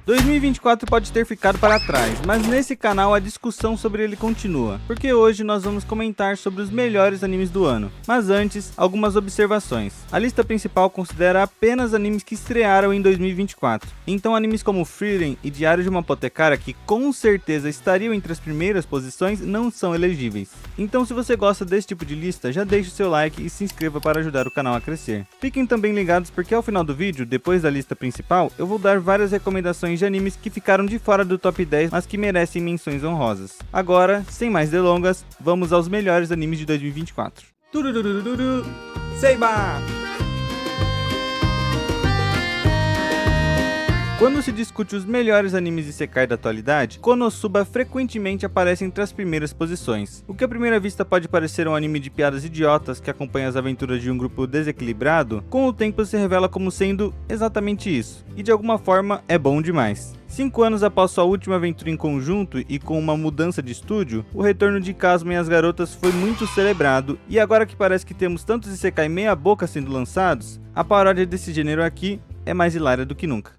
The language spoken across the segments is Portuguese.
2024 pode ter ficado para trás, mas nesse canal a discussão sobre ele continua, porque hoje nós vamos comentar sobre os melhores animes do ano. Mas antes, algumas observações. A lista principal considera apenas animes que estrearam em 2024, então animes como Frieren e Diário de uma Apotecária, que com certeza estariam entre as primeiras posições, não são elegíveis. Então se você gosta desse tipo de lista, já deixe o seu like e se inscreva para ajudar o canal a crescer. Fiquem também ligados porque ao final do vídeo, depois da lista principal, eu vou dar várias recomendações de animes que ficaram de fora do top 10, mas que merecem menções honrosas. Agora, sem mais delongas, vamos aos melhores animes de 2024. Turururururu, Seiba! Quando se discute os melhores animes isekai da atualidade, Konosuba frequentemente aparece entre as primeiras posições. O que à primeira vista pode parecer um anime de piadas idiotas que acompanha as aventuras de um grupo desequilibrado, com o tempo se revela como sendo exatamente isso, e de alguma forma é bom demais. 5 anos após sua última aventura em conjunto e com uma mudança de estúdio, o retorno de Kazuma e as garotas foi muito celebrado, e agora que parece que temos tantos isekai meia boca sendo lançados, a paródia desse gênero aqui é mais hilária do que nunca.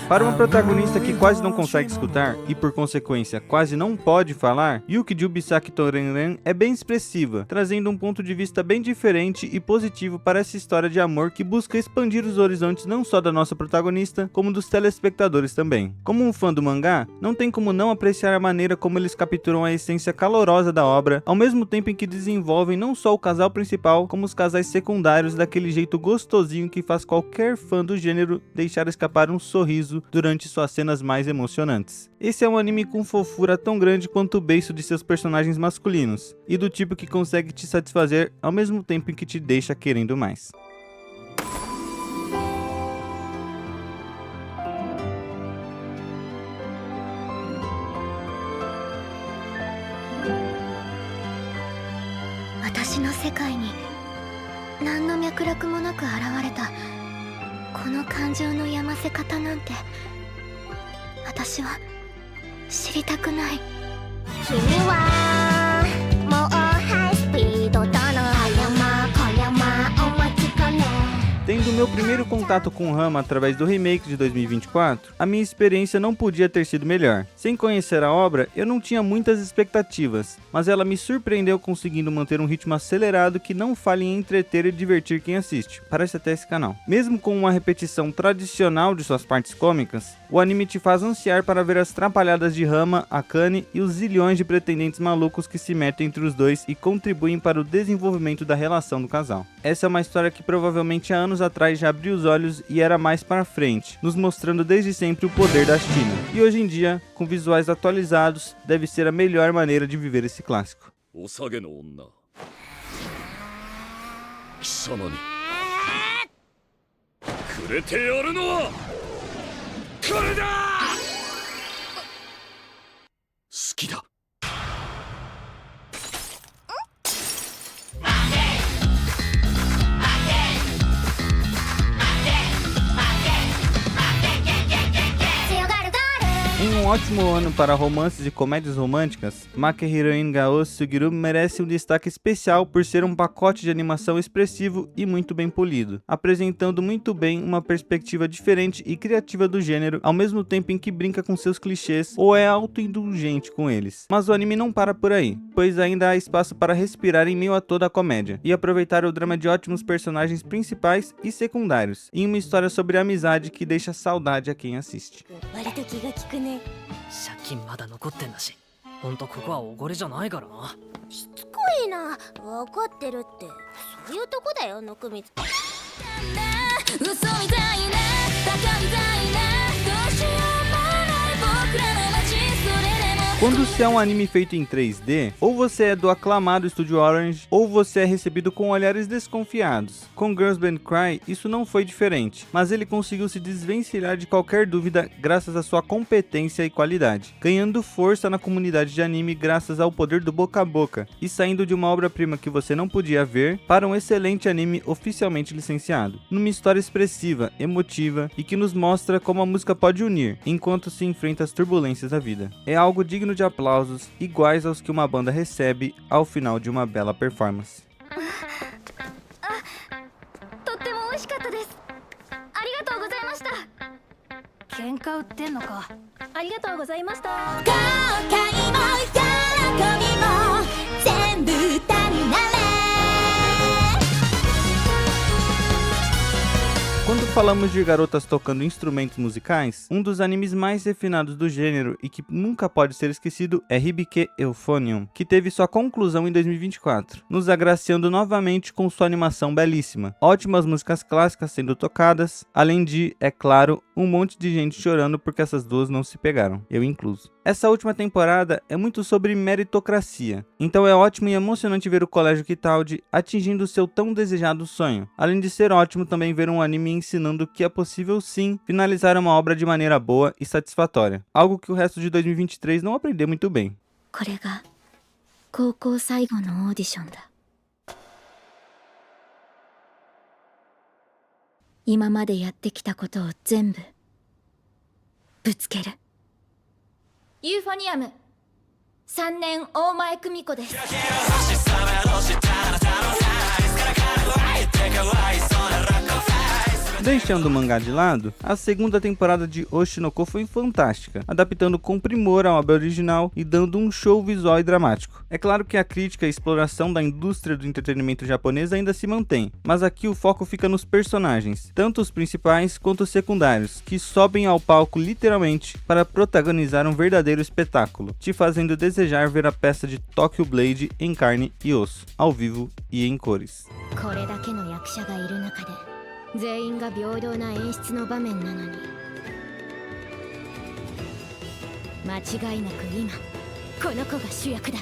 Para uma protagonista que quase não consegue escutar e por consequência quase não pode falar, Yukiju Bisaki Torenren é bem expressiva, trazendo um ponto de vista bem diferente e positivo para essa história de amor que busca expandir os horizontes não só da nossa protagonista, como dos telespectadores também. Como um fã do mangá, não tem como não apreciar a maneira como eles capturam a essência calorosa da obra, ao mesmo tempo em que desenvolvem não só o casal principal, como os casais secundários daquele jeito gostosinho que faz qualquer fã do gênero deixar escapar um sorriso durante suas cenas mais emocionantes. Esse é um anime com fofura tão grande quanto o beiço de seus personagens masculinos, e do tipo que consegue te satisfazer ao mesmo tempo em que te deixa querendo mais. Tendo meu primeiro contato com Rama através do remake de 2024, a minha experiência não podia ter sido melhor. Sem conhecer a obra, eu não tinha muitas expectativas, mas ela me surpreendeu conseguindo manter um ritmo acelerado que não falha em entreter e divertir quem assiste. Parece até esse canal. Mesmo com uma repetição tradicional de suas partes cômicas, o anime te faz ansiar para ver as trapalhadas de Rama, Akane e os zilhões de pretendentes malucos que se metem entre os dois e contribuem para o desenvolvimento da relação do casal. Essa é uma história que provavelmente há anos atrás já abriu os olhos e era mais para frente, nos mostrando desde sempre o poder da China. E hoje em dia, com visuais atualizados, deve ser a melhor maneira de viver esse clássico. Em um ótimo ano para romances e comédias românticas, Makehiro Gao Sugiru merece um destaque especial por ser um pacote de animação expressivo e muito bem polido, apresentando muito bem uma perspectiva diferente e criativa do gênero, ao mesmo tempo em que brinca com seus clichês ou é autoindulgente com eles. Mas o anime não para por aí, pois ainda há espaço para respirar em meio a toda a comédia, e aproveitar o drama de ótimos personagens principais e secundários, em uma história sobre a amizade que deixa saudade a quem assiste. 借金まだ残ってんだし、ほんとここはおごりじゃないからな。しつこいな、分かってるって。そういうとこだよ、温水。嘘みたいな、バカみたいな、どうしようもない僕らの街、それでも Quando se é um anime feito em 3D, ou você é do aclamado Estúdio Orange, ou você é recebido com olhares desconfiados. Com Girls Band Cry, isso não foi diferente, mas ele conseguiu se desvencilhar de qualquer dúvida graças à sua competência e qualidade, ganhando força na comunidade de anime graças ao poder do boca a boca, e saindo de uma obra-prima que você não podia ver para um excelente anime oficialmente licenciado, numa história expressiva, emotiva e que nos mostra como a música pode unir, enquanto se enfrenta as turbulências da vida. É algo digno digno de aplausos iguais aos que uma banda recebe ao final de uma bela performance. とっても美味しかったです。ありがとうございました。喧嘩売ってんのか。ありがとうございました。後悔も喜びも全部歌になれ。 Quando falamos de garotas tocando instrumentos musicais, um dos animes mais refinados do gênero e que nunca pode ser esquecido é Hibike Euphonium, que teve sua conclusão em 2024, nos agraciando novamente com sua animação belíssima, ótimas músicas clássicas sendo tocadas, além de, é claro, um monte de gente chorando porque essas duas não se pegaram, eu incluso. Essa última temporada é muito sobre meritocracia, então é ótimo e emocionante ver o Colégio Kitaldi atingindo seu tão desejado sonho, além de ser ótimo também ver um anime ensinando que é possível sim finalizar uma obra de maneira boa e satisfatória, algo que o resto de 2023 não aprendeu muito bem. これが高校最後のオーディションだ。今までやってきたことを全部ぶつける。ユーフォニアム3年大前久美子です。 Deixando o mangá de lado, a segunda temporada de Oshinoko foi fantástica, adaptando com primor a obra original e dando um show visual e dramático. É claro que a crítica e exploração da indústria do entretenimento japonês ainda se mantém, mas aqui o foco fica nos personagens, tanto os principais quanto os secundários, que sobem ao palco literalmente para protagonizar um verdadeiro espetáculo, te fazendo desejar ver a peça de Tokyo Blade em carne e osso, ao vivo e em cores. これだけの役者がいる中で全員が平等な演出の場面なのに間違いなく今この子が主役だ。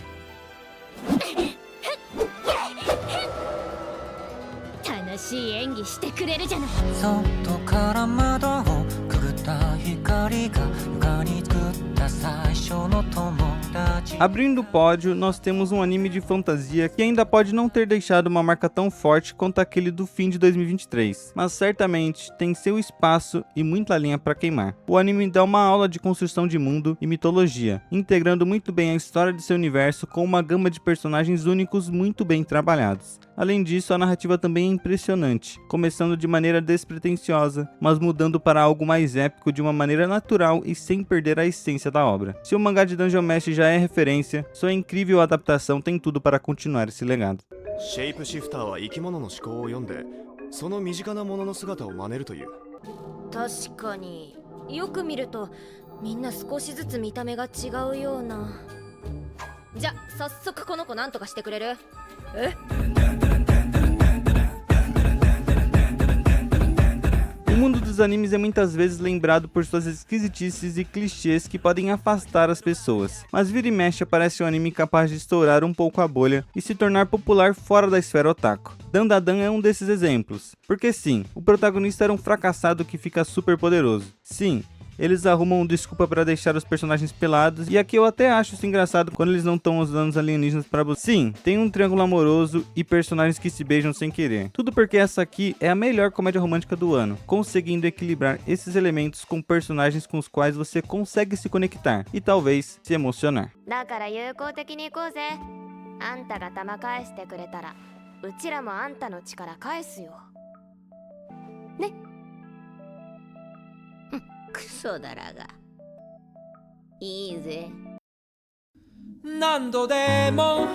楽しい演技してくれるじゃない。外から窓をくぐった光が床に作った最初の友達。 Abrindo o pódio, nós temos um anime de fantasia que ainda pode não ter deixado uma marca tão forte quanto aquele do fim de 2023, mas certamente tem seu espaço e muita linha para queimar. O anime dá uma aula de construção de mundo e mitologia, integrando muito bem a história de seu universo com uma gama de personagens únicos muito bem trabalhados. Além disso, a narrativa também é impressionante, começando de maneira despretensiosa, mas mudando para algo mais épico de uma maneira natural e sem perder a essência da obra. Se o mangá de Dungeon Mesh já é referência, sua incrível adaptação tem tudo para continuar esse legado. シェイプシフターは生き物の思考を読んでその身近なものの姿を真似るという。確かによく見るとみんな少しずつ見た目が違うような。じゃ早速この子なんとかしてくれる？え？ O mundo dos animes é muitas vezes lembrado por suas esquisitices e clichês que podem afastar as pessoas, mas vira e mexe aparece um anime capaz de estourar um pouco a bolha e se tornar popular fora da esfera otaku. Dandadan é um desses exemplos, porque sim, o protagonista era um fracassado que fica super poderoso. Sim, eles arrumam desculpa para deixar os personagens pelados, e aqui eu até acho isso engraçado quando eles não estão usando os alienígenas para buscar. Sim, tem um triângulo amoroso e personagens que se beijam sem querer. Tudo porque essa aqui é a melhor comédia romântica do ano, conseguindo equilibrar esses elementos com personagens com os quais você consegue se conectar e talvez se emocionar. だから友好的に行こうぜ。あんたが玉返してくれたらうちらもあんたの力返すよ。ね。クソだらがいいぜ。何度でも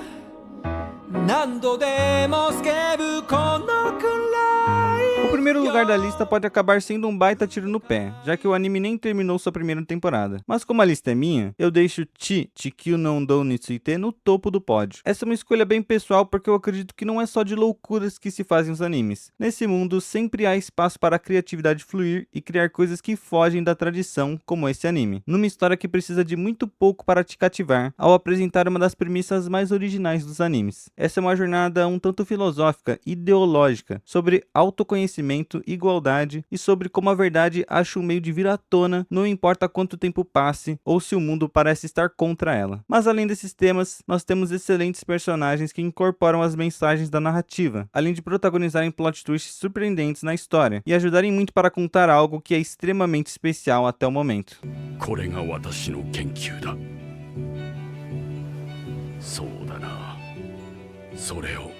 スケブこのくらい。 O primeiro lugar da lista pode acabar sendo um baita tiro no pé, já que o anime nem terminou sua primeira temporada. Mas como a lista é minha, eu deixo Chikyu no Dou Nitsuite no topo do pódio. Essa é uma escolha bem pessoal porque eu acredito que não é só de loucuras que se fazem os animes. Nesse mundo sempre há espaço para a criatividade fluir e criar coisas que fogem da tradição, como esse anime. Numa história que precisa de muito pouco para te cativar, ao apresentar uma das premissas mais originais dos animes. Essa é uma jornada um tanto filosófica, ideológica, sobre autoconhecimento, igualdade e sobre como a verdade acha um meio de vir à tona, não importa quanto tempo passe ou se o mundo parece estar contra ela. Mas além desses temas, nós temos excelentes personagens que incorporam as mensagens da narrativa, além de protagonizarem plot twists surpreendentes na história e ajudarem muito para contar algo que é extremamente especial até o momento. これが私の研究だ。そうだな。それを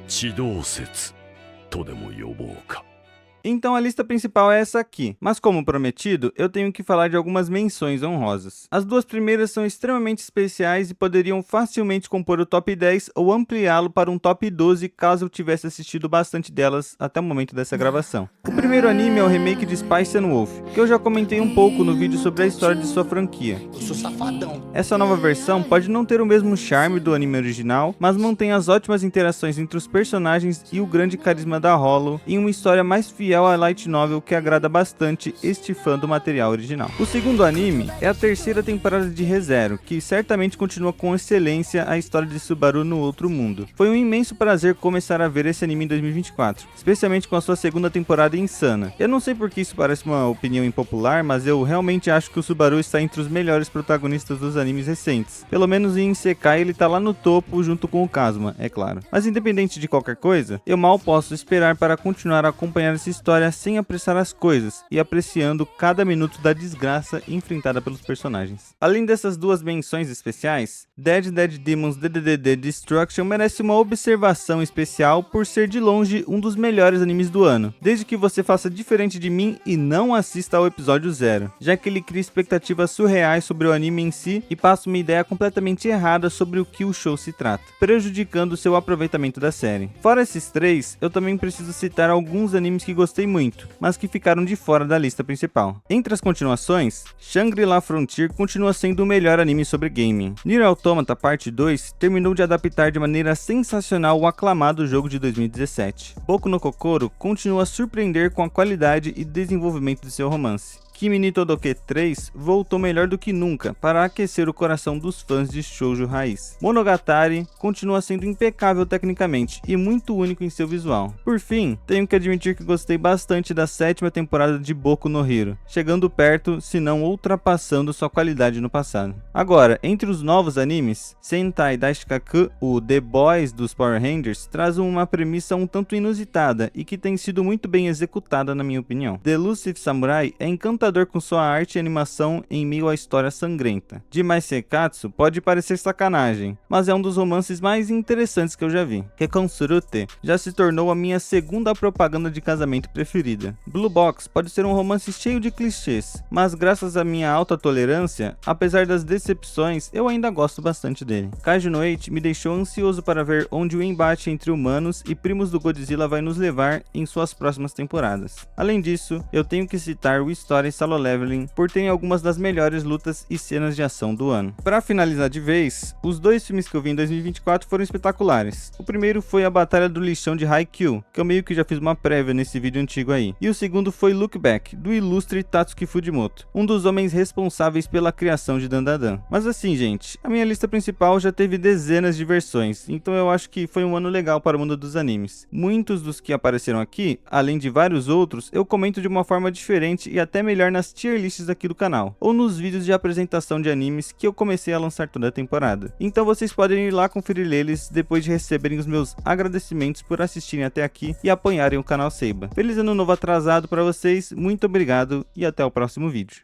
地動説とでも呼ぼうか。 Então a lista principal é essa aqui, mas como prometido, eu tenho que falar de algumas menções honrosas. As duas primeiras são extremamente especiais e poderiam facilmente compor o top 10 ou ampliá-lo para um top 12 caso eu tivesse assistido bastante delas até o momento dessa gravação. O primeiro anime é o remake de Spice and Wolf, que eu já comentei um pouco no vídeo sobre a história de sua franquia. Eu sou safadão. Essa nova versão pode não ter o mesmo charme do anime original, mas mantém as ótimas interações entre os personagens e o grande carisma da Hollow em uma história mais fiel à light novel que agrada bastante este fã do material original. O segundo anime é a terceira temporada de Re:Zero, que certamente continua com excelência a história de Subaru no outro mundo. Foi um imenso prazer começar a ver esse anime em 2024, especialmente com a sua segunda temporada insana. Eu não sei porque isso parece uma opinião impopular, mas eu realmente acho que o Subaru está entre os melhores protagonistas dos animes recentes. Pelo menos em Isekai ele tá lá no topo junto com o Kazuma, é claro. Mas independente de qualquer coisa, eu mal posso esperar para continuar a acompanhar essa história sem apressar as coisas e apreciando cada minuto da desgraça enfrentada pelos personagens. Além dessas duas menções especiais, Dead Demons DDD Destruction merece uma observação especial por ser de longe um dos melhores animes do ano, desde que você faça diferente de mim e não assista ao episódio 0, já que ele cria expectativas surreais sobre o anime em si e passa uma ideia completamente errada sobre o que o show se trata, prejudicando seu aproveitamento da série. Fora esses três, eu também preciso citar alguns animes que gostei muito, mas que ficaram de fora da lista principal. Entre as continuações, Shangri-La Frontier continua sendo o melhor anime sobre gaming. Nier Automata Parte 2 terminou de adaptar de maneira sensacional o aclamado jogo de 2017. Boku no Kokoro continua a surpreender com a qualidade e desenvolvimento de seu romance. Kimi ni Todoke 3 voltou melhor do que nunca para aquecer o coração dos fãs de shoujo raiz. Monogatari continua sendo impecável tecnicamente e muito único em seu visual. Por fim, tenho que admitir que gostei bastante da 7ª temporada de Boku no Hero, chegando perto, se não ultrapassando sua qualidade no passado. Agora, entre os novos animes, Sentai Daishikaku, o The Boys dos Power Rangers, traz uma premissa um tanto inusitada e que tem sido muito bem executada na minha opinião. The Elusive Samurai é encantador com sua arte e animação em meio à história sangrenta. Demais Sekatsu pode parecer sacanagem, mas é um dos romances mais interessantes que eu já vi. Kekonsurute já se tornou a minha segunda propaganda de casamento preferida. Blue Box pode ser um romance cheio de clichês, mas graças à minha alta tolerância, apesar das decepções, eu ainda gosto bastante dele. Kaiju no 8 me deixou ansioso para ver onde o embate entre humanos e primos do Godzilla vai nos levar em suas próximas temporadas. Além disso, eu tenho que citar o Story Solo Leveling por ter algumas das melhores lutas e cenas de ação do ano. Para finalizar de vez, os dois filmes que eu vi em 2024 foram espetaculares. O primeiro foi a Batalha do Lixão de Haikyuu, que eu meio que já fiz uma prévia nesse vídeo antigo aí. E o segundo foi Look Back, do ilustre Tatsuki Fujimoto, um dos homens responsáveis pela criação de Dandadan. Mas assim, gente, a minha lista principal já teve dezenas de versões, então eu acho que foi um ano legal para o mundo dos animes. Muitos dos que apareceram aqui, além de vários outros, eu comento de uma forma diferente e até melhor nas tier lists aqui do canal, ou nos vídeos de apresentação de animes que eu comecei a lançar toda a temporada. Então vocês podem ir lá conferir eles depois de receberem os meus agradecimentos por assistirem até aqui e apoiarem o canal Seiba. Feliz ano novo atrasado para vocês, muito obrigado e até o próximo vídeo.